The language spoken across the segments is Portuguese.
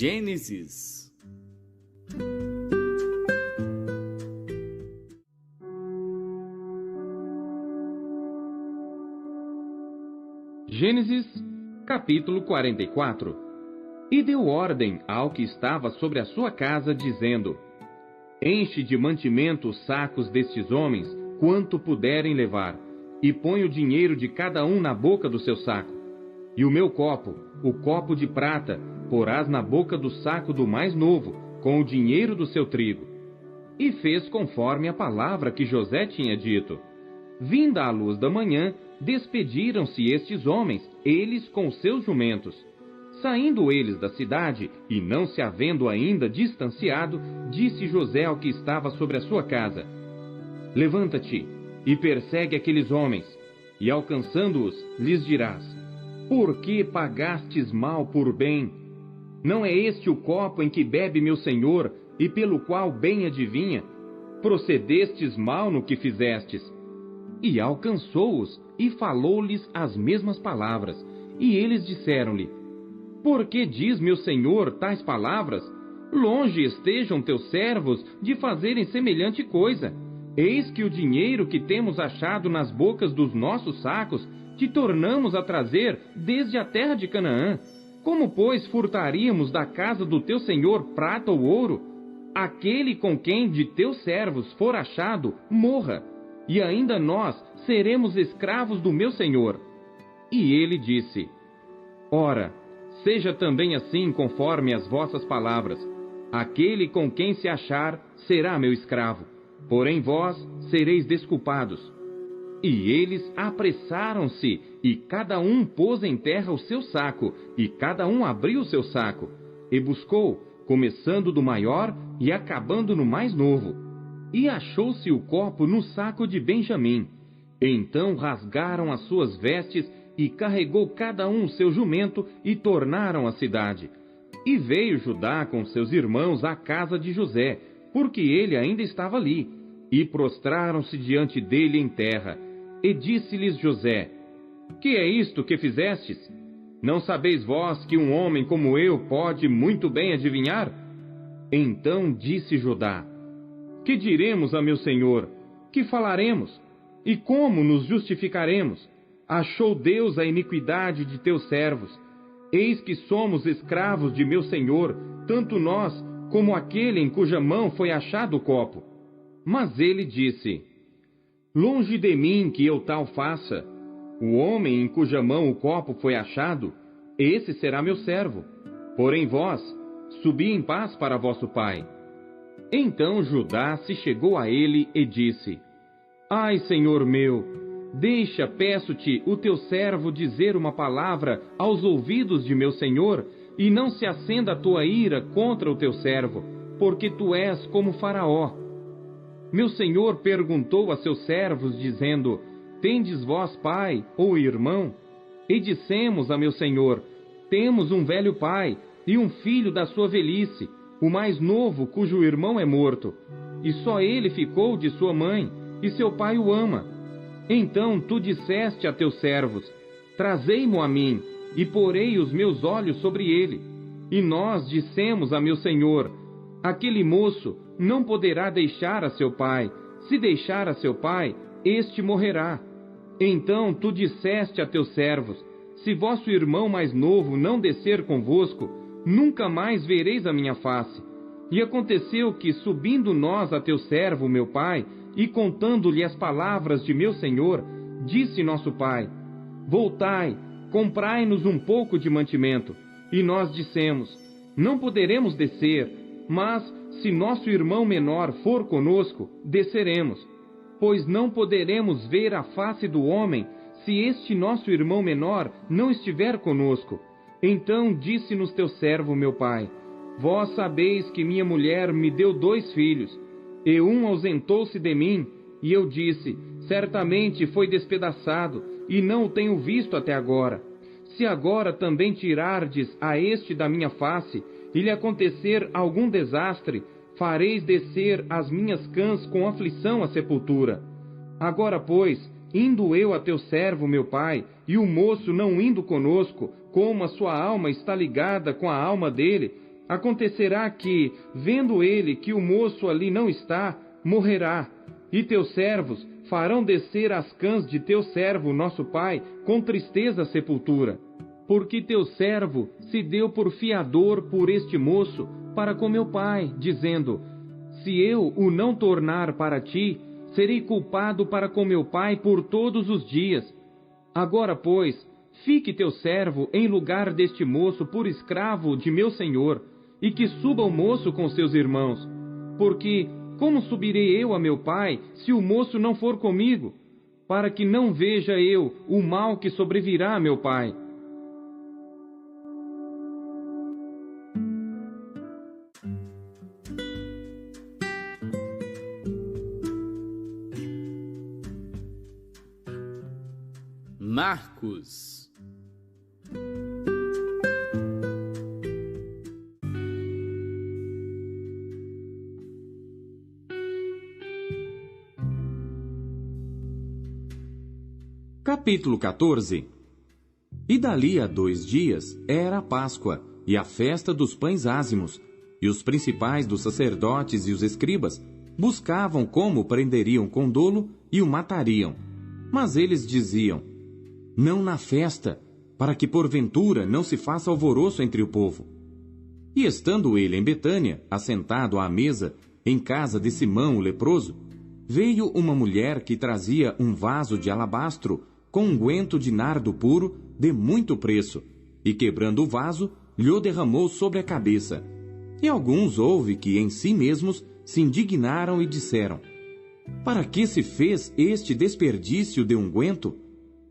Gênesis. Gênesis, capítulo 44. E deu ordem ao que estava sobre a sua casa, dizendo: Enche de mantimento os sacos destes homens, quanto puderem levar, e põe o dinheiro de cada um na boca do seu saco. E o meu copo, o copo de prata, porás na boca do saco do mais novo, com o dinheiro do seu trigo. E fez conforme a palavra que José tinha dito. Vinda a luz da manhã, despediram-se estes homens, eles com seus jumentos. Saindo eles da cidade, e não se havendo ainda distanciado, disse José ao que estava sobre a sua casa: Levanta-te, e persegue aqueles homens, e alcançando-os, lhes dirás: Por que pagastes mal por bem? Não é este o copo em que bebe meu senhor, e pelo qual bem adivinha? Procedestes mal no que fizestes. E alcançou-os, e falou-lhes as mesmas palavras. E eles disseram-lhe: Por que diz meu senhor tais palavras? Longe estejam teus servos de fazerem semelhante coisa. Eis que o dinheiro que temos achado nas bocas dos nossos sacos te tornamos a trazer desde a terra de Canaã. Como, pois, furtaríamos da casa do teu senhor prata ou ouro? Aquele com quem de teus servos for achado, morra, e ainda nós seremos escravos do meu senhor. E ele disse: Ora, seja também assim conforme as vossas palavras. Aquele com quem se achar será meu escravo, porém vós sereis desculpados. E eles apressaram-se, e cada um pôs em terra o seu saco, e cada um abriu o seu saco, e buscou, começando do maior e acabando no mais novo. E achou-se o copo no saco de Benjamim. Então rasgaram as suas vestes, e carregou cada um o seu jumento, e tornaram à cidade. E veio Judá com seus irmãos à casa de José, porque ele ainda estava ali, e prostraram-se diante dele em terra. E disse-lhes José: Que é isto que fizestes? Não sabeis vós que um homem como eu pode muito bem adivinhar? Então disse Judá: Que diremos a meu senhor? Que falaremos? E como nos justificaremos? Achou Deus a iniquidade de teus servos. Eis que somos escravos de meu senhor, tanto nós como aquele em cuja mão foi achado o copo. Mas ele disse: Longe de mim que eu tal faça. O homem em cuja mão o copo foi achado, esse será meu servo. Porém vós, subi em paz para vosso pai. Então Judá se chegou a ele e disse: Ai, senhor meu, deixa, peço-te, o teu servo dizer uma palavra aos ouvidos de meu senhor, e não se acenda a tua ira contra o teu servo, porque tu és como Faraó. Meu senhor perguntou a seus servos, dizendo: Tendes vós pai ou irmão? E dissemos a meu senhor: Temos um velho pai e um filho da sua velhice, o mais novo, cujo irmão é morto. E só ele ficou de sua mãe, e seu pai o ama. Então tu disseste a teus servos: Trazei-mo a mim, e porei os meus olhos sobre ele. E nós dissemos a meu senhor: Aquele moço não poderá deixar a seu pai. Se deixar a seu pai, este morrerá. Então tu disseste a teus servos: Se vosso irmão mais novo não descer convosco, nunca mais vereis a minha face. E aconteceu que, subindo nós a teu servo, meu pai, e contando-lhe as palavras de meu senhor, disse nosso pai: Voltai, comprai-nos um pouco de mantimento. E nós dissemos: Não poderemos descer, mas, se nosso irmão menor for conosco, desceremos. Pois não poderemos ver a face do homem, se este nosso irmão menor não estiver conosco. Então disse-nos teu servo, meu pai: Vós sabeis que minha mulher me deu 2 filhos, e um ausentou-se de mim, e eu disse: Certamente foi despedaçado, e não o tenho visto até agora. Se agora também tirardes a este da minha face, e lhe acontecer algum desastre, fareis descer as minhas cãs com aflição à sepultura. Agora, pois, indo eu a teu servo, meu pai, e o moço não indo conosco, como a sua alma está ligada com a alma dele, acontecerá que, vendo ele que o moço ali não está, morrerá. E teus servos farão descer as cãs de teu servo, nosso pai, com tristeza à sepultura. Porque teu servo se deu por fiador por este moço para com meu pai, dizendo: se eu o não tornar para ti, serei culpado para com meu pai por todos os dias. Agora, pois, fique teu servo em lugar deste moço por escravo de meu senhor, e que suba o moço com seus irmãos. Porque como subirei eu a meu pai, se o moço não for comigo? Para que não veja eu o mal que sobrevirá a meu pai. Marcos. Capítulo 14. E dali a 2 dias era a Páscoa e a festa dos pães ázimos, e os principais dos sacerdotes e os escribas buscavam como prenderiam com dolo e o matariam. Mas eles diziam: não na festa, para que porventura não se faça alvoroço entre o povo. E estando ele em Betânia, assentado à mesa, em casa de Simão o leproso, veio uma mulher que trazia um vaso de alabastro com unguento de nardo puro de muito preço, e quebrando o vaso, lhe derramou sobre a cabeça. E alguns houve que em si mesmos se indignaram e disseram: para que se fez este desperdício de unguento?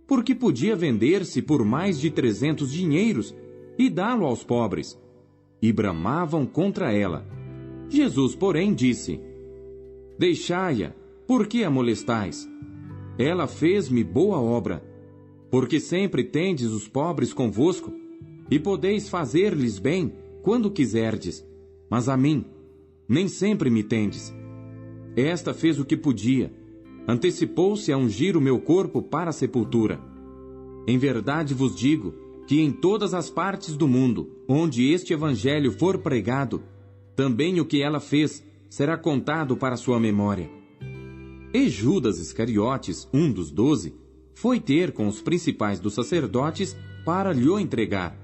Porque podia vender-se por mais de 300 dinheiros e dá-lo aos pobres. E bramavam contra ela. Jesus, porém, disse: deixai-a, por que a molestais? Ela fez-me boa obra. Porque sempre tendes os pobres convosco, e podeis fazer-lhes bem quando quiserdes, mas a mim nem sempre me tendes. Esta fez o que podia, antecipou-se a ungir o meu corpo para a sepultura. Em verdade vos digo que em todas as partes do mundo, onde este evangelho for pregado, também o que ela fez será contado para sua memória. E Judas Iscariotes, um dos 12, foi ter com os principais dos sacerdotes para lhe o entregar.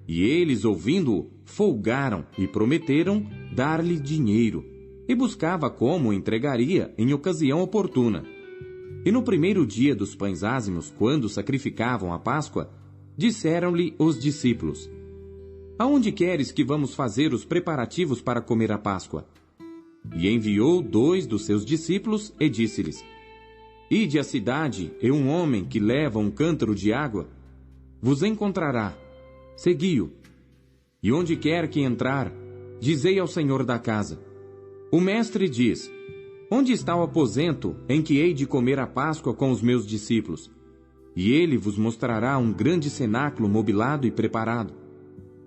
E eles, ouvindo-o, folgaram e prometeram dar-lhe dinheiro, e buscava como o entregaria em ocasião oportuna. E no primeiro dia dos pães ázimos, quando sacrificavam a Páscoa, disseram-lhe os discípulos: aonde queres que vamos fazer os preparativos para comer a Páscoa? E enviou 2 dos seus discípulos e disse-lhes: ide à cidade, e um homem que leva um cântaro de água vos encontrará. Segui-o. E onde quer que entrar, dizei ao senhor da casa: o mestre diz: onde está o aposento em que hei de comer a Páscoa com os meus discípulos? E ele vos mostrará um grande cenáculo mobilado e preparado.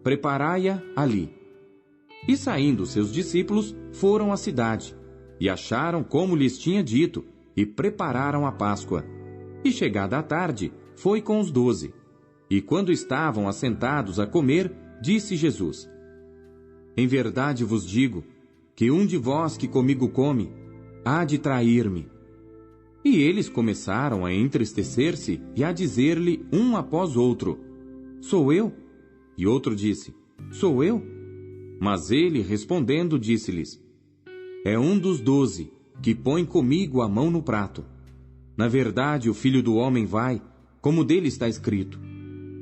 Preparai-a ali. E saindo seus discípulos, foram à cidade, e acharam como lhes tinha dito, e prepararam a Páscoa. E chegada a tarde, foi com os 12. E quando estavam assentados a comer, disse Jesus: em verdade vos digo, que um de vós que comigo come, há de trair-me. E eles começaram a entristecer-se e a dizer-lhe um após outro: sou eu? E outro disse: sou eu? Mas ele, respondendo, disse-lhes: é um dos 12, que põe comigo a mão no prato. Na verdade, o Filho do Homem vai, como dele está escrito.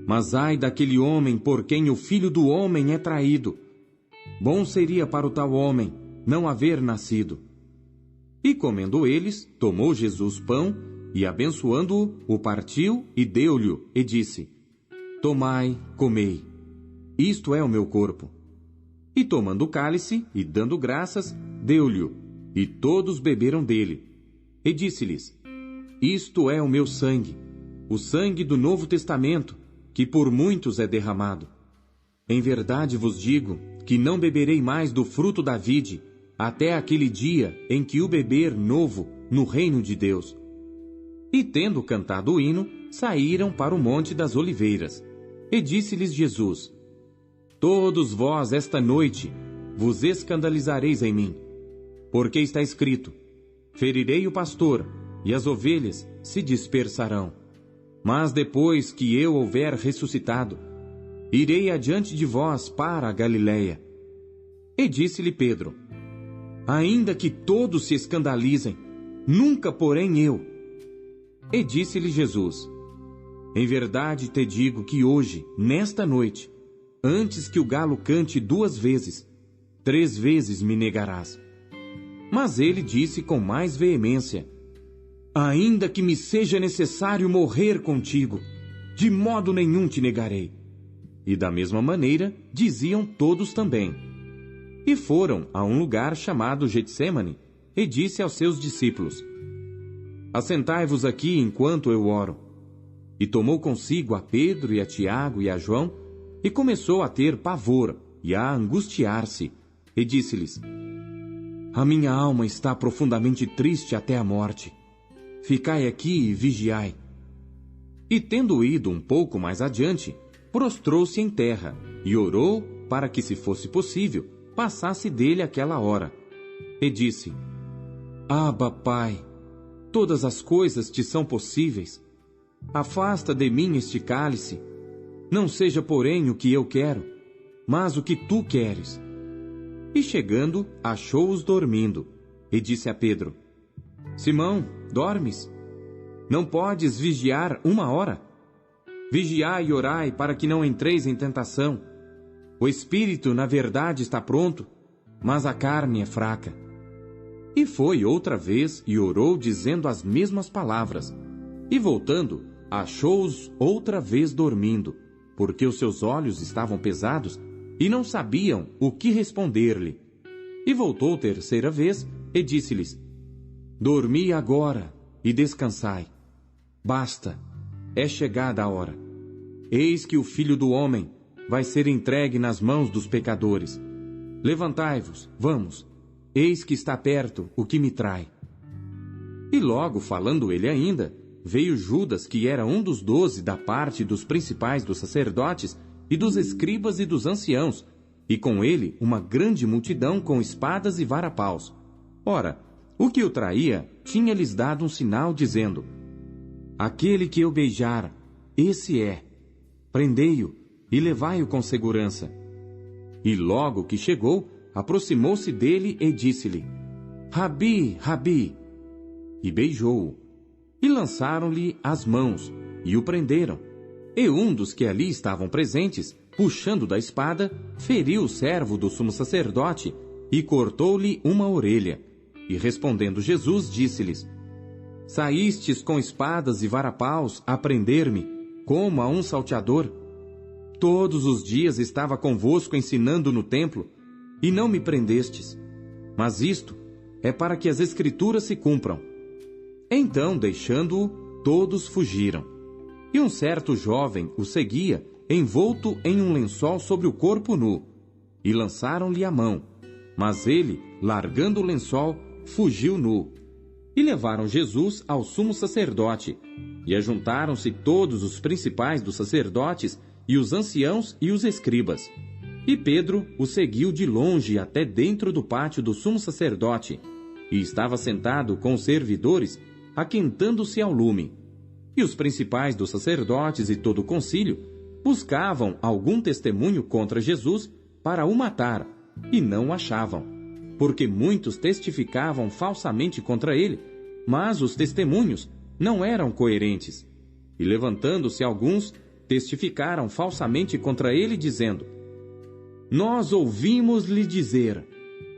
Mas ai daquele homem por quem o Filho do Homem é traído. Bom seria para o tal homem não haver nascido. E comendo eles, tomou Jesus pão, e abençoando-o, o partiu e deu-lhe, e disse: tomai, comei, isto é o meu corpo. E tomando o cálice, e dando graças, deu-lhe, e todos beberam dele. E disse-lhes: isto é o meu sangue, o sangue do Novo Testamento, que por muitos é derramado. Em verdade vos digo, que não beberei mais do fruto da vide, até aquele dia em que o beber novo no reino de Deus. E tendo cantado o hino, saíram para o Monte das Oliveiras. E disse-lhes Jesus: Todos vós, esta noite, vos escandalizareis em mim. Porque está escrito: ferirei o pastor, e as ovelhas se dispersarão. Mas depois que eu houver ressuscitado, irei adiante de vós para a Galiléia. E disse-lhe Pedro: ainda que todos se escandalizem, nunca porém eu. E disse-lhe Jesus: em verdade te digo que hoje, nesta noite, antes que o galo cante 2 vezes, 3 vezes me negarás. Mas ele disse com mais veemência: ainda que me seja necessário morrer contigo, de modo nenhum te negarei. E da mesma maneira diziam todos também. E foram a um lugar chamado Getsêmani, e disse aos seus discípulos: assentai-vos aqui enquanto eu oro. E tomou consigo a Pedro e a Tiago e a João, e começou a ter pavor e a angustiar-se, e disse-lhes: a minha alma está profundamente triste até a morte. Ficai aqui e vigiai. E tendo ido um pouco mais adiante, prostrou-se em terra, e orou para que, se fosse possível, passasse dele aquela hora. E disse: Abba, Pai, todas as coisas te são possíveis. Afasta de mim este cálice. Não seja, porém, o que eu quero, mas o que tu queres. E chegando, achou-os dormindo, e disse a Pedro: Simão, dormes? Não podes vigiar 1 hora? Vigiai e orai para que não entreis em tentação. O espírito, na verdade, está pronto, mas a carne é fraca. E foi outra vez e orou dizendo as mesmas palavras. E voltando, achou-os outra vez dormindo, porque os seus olhos estavam pesados e não sabiam o que responder-lhe. E voltou 3ª vez e disse-lhes: dormi agora e descansai. Basta, é chegada a hora. Eis que o Filho do Homem vai ser entregue nas mãos dos pecadores. Levantai-vos, vamos, eis que está perto o que me trai. E logo, falando ele ainda, veio Judas, que era um dos 12 da parte dos principais dos sacerdotes e dos escribas e dos anciãos, e com ele uma grande multidão com espadas e varapaus. Ora, o que o traía tinha-lhes dado um sinal, dizendo: aquele que eu beijar, esse é. Prendei-o e levai-o com segurança. E logo que chegou, aproximou-se dele e disse-lhe: Rabi, Rabi! E beijou-o. E lançaram-lhe as mãos, e o prenderam. E um dos que ali estavam presentes, puxando da espada, feriu o servo do sumo sacerdote, e cortou-lhe uma orelha. E respondendo Jesus, disse-lhes: saístes com espadas e varapaus a prender-me, como a um salteador? Todos os dias estava convosco ensinando no templo, e não me prendestes. Mas isto é para que as Escrituras se cumpram. Então, deixando-o, todos fugiram. E um certo jovem o seguia, envolto em um lençol sobre o corpo nu. E lançaram-lhe a mão. Mas ele, largando o lençol, fugiu nu. E levaram Jesus ao sumo sacerdote. E ajuntaram-se todos os principais dos sacerdotes, e os anciãos e os escribas. E Pedro o seguiu de longe até dentro do pátio do sumo sacerdote, e estava sentado com os servidores, aquentando-se ao lume. E os principais dos sacerdotes e todo o concílio buscavam algum testemunho contra Jesus para o matar, e não o achavam, porque muitos testificavam falsamente contra ele, mas os testemunhos não eram coerentes. E levantando-se alguns, testificaram falsamente contra ele, dizendo: nós ouvimos-lhe dizer: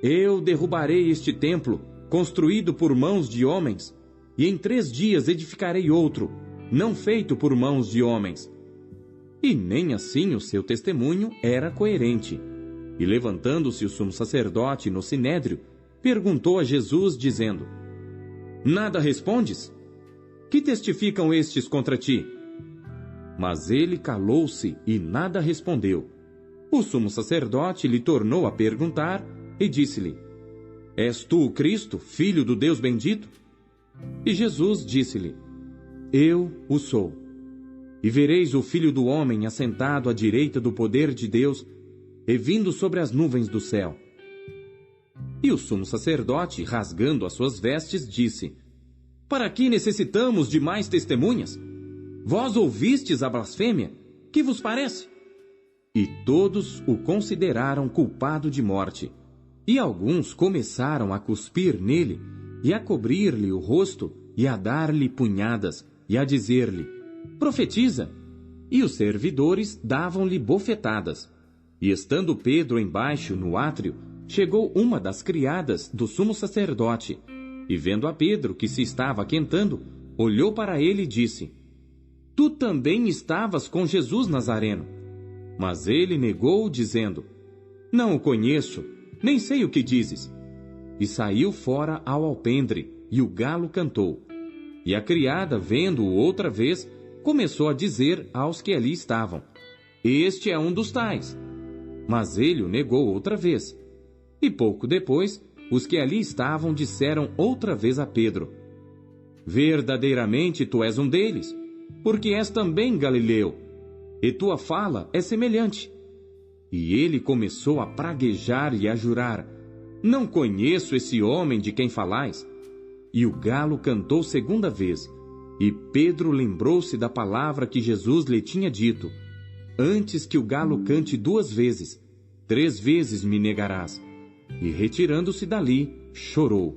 eu derrubarei este templo, construído por mãos de homens, e em 3 dias edificarei outro, não feito por mãos de homens. E nem assim o seu testemunho era coerente. E levantando-se o sumo sacerdote no sinédrio, perguntou a Jesus, dizendo: nada respondes? Que testificam estes contra ti? Mas ele calou-se e nada respondeu. O sumo sacerdote lhe tornou a perguntar e disse-lhe: és tu o Cristo, filho do Deus bendito? E Jesus disse-lhe: eu o sou. E vereis o Filho do Homem assentado à direita do poder de Deus e vindo sobre as nuvens do céu. E o sumo sacerdote, rasgando as suas vestes, disse: Para que necessitamos de mais testemunhas? Vós ouvistes a blasfêmia? Que vos parece? E todos o consideraram culpado de morte. E alguns começaram a cuspir nele, e a cobrir-lhe o rosto, e a dar-lhe punhadas, e a dizer-lhe: Profetiza! E os servidores davam-lhe bofetadas. E estando Pedro embaixo no átrio, chegou uma das criadas do sumo sacerdote, e vendo a Pedro que se estava aquentando, olhou para ele e disse: Tu também estavas com Jesus Nazareno. Mas ele negou, dizendo: Não o conheço, nem sei o que dizes. E saiu fora ao alpendre, e o galo cantou. E a criada, vendo-o outra vez, começou a dizer aos que ali estavam: Este é um dos tais. Mas ele o negou outra vez. E pouco depois, os que ali estavam disseram outra vez a Pedro: Verdadeiramente tu és um deles, porque és também galileu, e tua fala é semelhante. E ele começou a praguejar e a jurar: Não conheço esse homem de quem falais. E o galo cantou segunda vez, e Pedro lembrou-se da palavra que Jesus lhe tinha dito: Antes que o galo cante 2 vezes, 3 vezes me negarás. E retirando-se dali, chorou.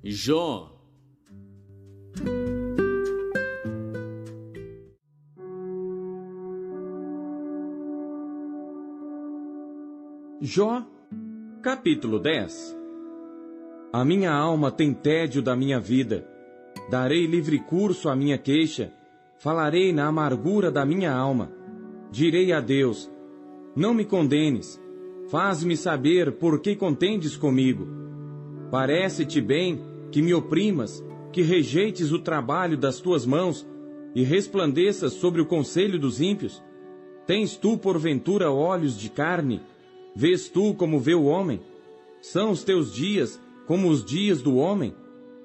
Jó. Jó, capítulo 10. A minha alma tem tédio da minha vida. Darei livre curso à minha queixa. Falarei na amargura da minha alma. Direi a Deus: Não me condenes. Faz-me saber por que contendes comigo. Parece-te bem que me oprimas, que rejeites o trabalho das tuas mãos e resplandeças sobre o conselho dos ímpios? Tens tu porventura olhos de carne? Vês tu como vê o homem? São os teus dias como os dias do homem?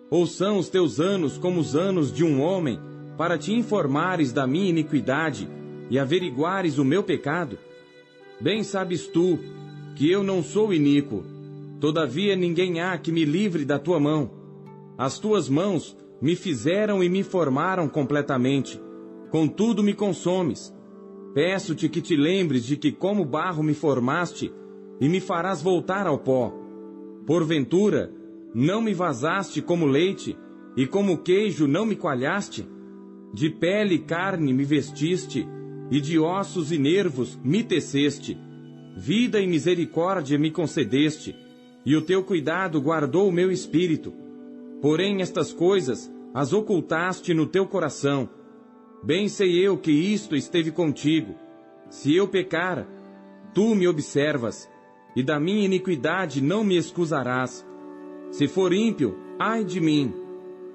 Ou são os teus anos como os anos de um homem, para te informares da minha iniquidade e averiguares o meu pecado? Bem sabes tu que eu não sou iníquo, todavia ninguém há que me livre da tua mão. As tuas mãos me fizeram e me formaram completamente, contudo me consomes. Peço-te que te lembres de que como barro me formaste, e me farás voltar ao pó. Porventura, não me vazaste como leite, e como queijo não me coalhaste? De pele e carne me vestiste, e de ossos e nervos me teceste. Vida e misericórdia me concedeste, e o teu cuidado guardou o meu espírito. Porém estas coisas as ocultaste no teu coração. Bem sei eu que isto esteve contigo. Se eu pecar, tu me observas, e da minha iniquidade não me excusarás. Se for ímpio, ai de mim,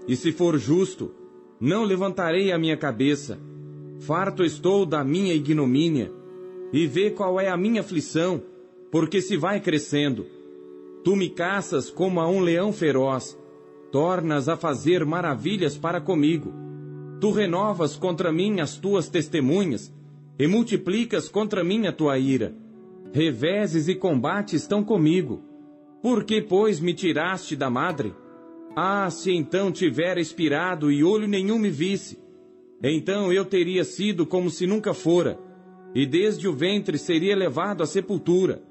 e se for justo, não levantarei a minha cabeça. Farto estou da minha ignomínia, e vê qual é a minha aflição, porque se vai crescendo. Tu me caças como a um leão feroz, tornas a fazer maravilhas para comigo. Tu renovas contra mim as tuas testemunhas, e multiplicas contra mim a tua ira. Reveses e combates estão comigo. Por que, pois, me tiraste da madre? Ah, se então tivera expirado e olho nenhum me visse! Então eu teria sido como se nunca fora, e desde o ventre seria levado à sepultura.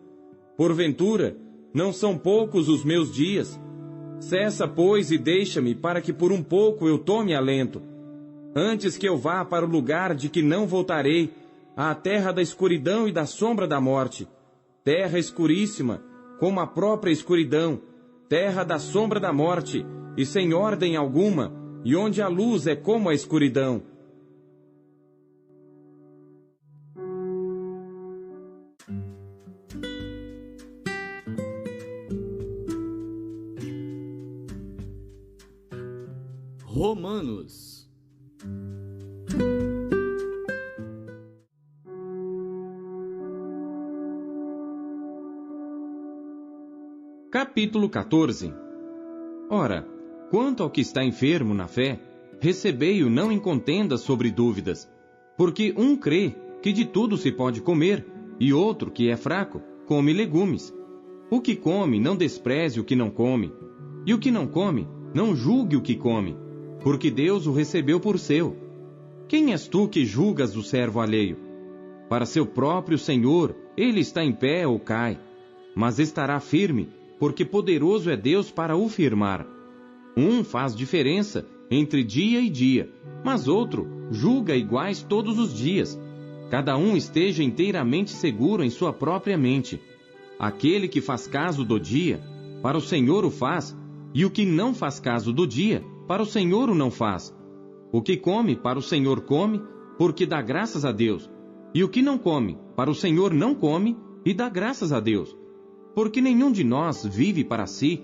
Porventura, não são poucos os meus dias? Cessa, pois, e deixa-me, para que por um pouco eu tome alento. Antes que eu vá para o lugar de que não voltarei, à terra da escuridão e da sombra da morte, terra escuríssima, como a própria escuridão, terra da sombra da morte, e sem ordem alguma, e onde a luz é como a escuridão. Romanos. Capítulo 14. Ora, quanto ao que está enfermo na fé, recebei-o não em contenda sobre dúvidas, porque um crê que de tudo se pode comer, e outro, que é fraco, come legumes. O que come, não despreze o que não come, e o que não come, não julgue o que come, porque Deus o recebeu por seu. Quem és tu que julgas o servo alheio? Para seu próprio Senhor, ele está em pé ou cai, mas estará firme, porque poderoso é Deus para o firmar. Um faz diferença entre dia e dia, mas outro julga iguais todos os dias. Cada um esteja inteiramente seguro em sua própria mente. Aquele que faz caso do dia, para o Senhor o faz, e o que não faz caso do dia, para o Senhor o não faz. O que come, para o Senhor come, porque dá graças a Deus. E o que não come, para o Senhor não come, e dá graças a Deus. Porque nenhum de nós vive para si,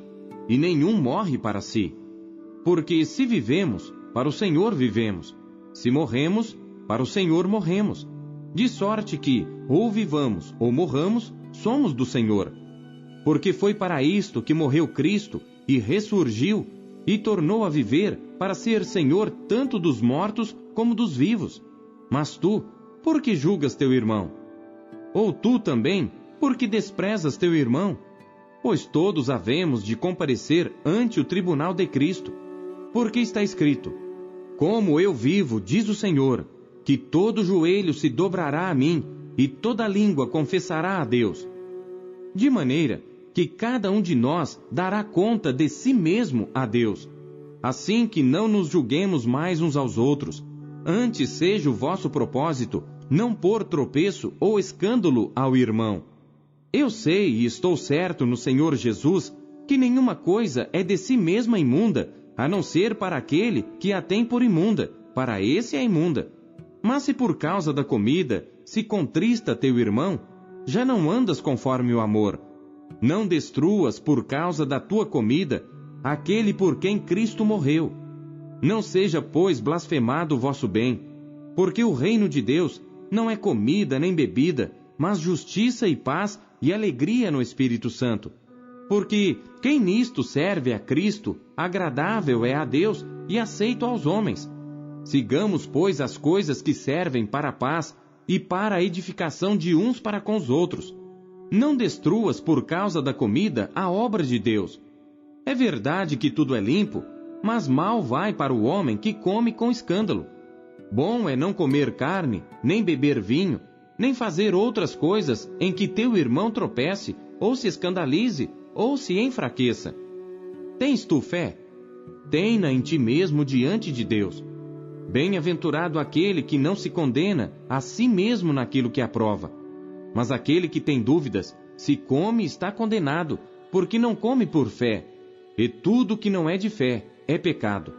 e nenhum morre para si. Porque se vivemos, para o Senhor vivemos. Se morremos, para o Senhor morremos. De sorte que, ou vivamos ou morramos, somos do Senhor. Porque foi para isto que morreu Cristo, e ressurgiu, e tornou a viver, para ser Senhor tanto dos mortos como dos vivos. Mas tu, por que julgas teu irmão? Ou tu também, por que desprezas teu irmão? Pois todos havemos de comparecer ante o tribunal de Cristo. Porque está escrito: como eu vivo, diz o Senhor, que todo joelho se dobrará a mim, e toda língua confessará a Deus. De maneira que cada um de nós dará conta de si mesmo a Deus. Assim que não nos julguemos mais uns aos outros, antes seja o vosso propósito não pôr tropeço ou escândalo ao irmão. Eu sei e estou certo no Senhor Jesus que nenhuma coisa é de si mesma imunda, a não ser para aquele que a tem por imunda, para esse é imunda. Mas se por causa da comida se contrista teu irmão, já não andas conforme o amor. Não destruas por causa da tua comida aquele por quem Cristo morreu. Não seja, pois, blasfemado o vosso bem, porque o reino de Deus não é comida nem bebida, mas justiça e paz e alegria no Espírito Santo. Porque quem nisto serve a Cristo, agradável é a Deus e aceito aos homens. Sigamos, pois, as coisas que servem para a paz e para a edificação de uns para com os outros. Não destruas por causa da comida a obra de Deus. É verdade que tudo é limpo, mas mal vai para o homem que come com escândalo. Bom é não comer carne, nem beber vinho, nem fazer outras coisas em que teu irmão tropece, ou se escandalize, ou se enfraqueça. Tens tu fé? Tem-na em ti mesmo diante de Deus. Bem-aventurado aquele que não se condena a si mesmo naquilo que aprova. Mas aquele que tem dúvidas, se come, está condenado, porque não come por fé. E tudo que não é de fé é pecado.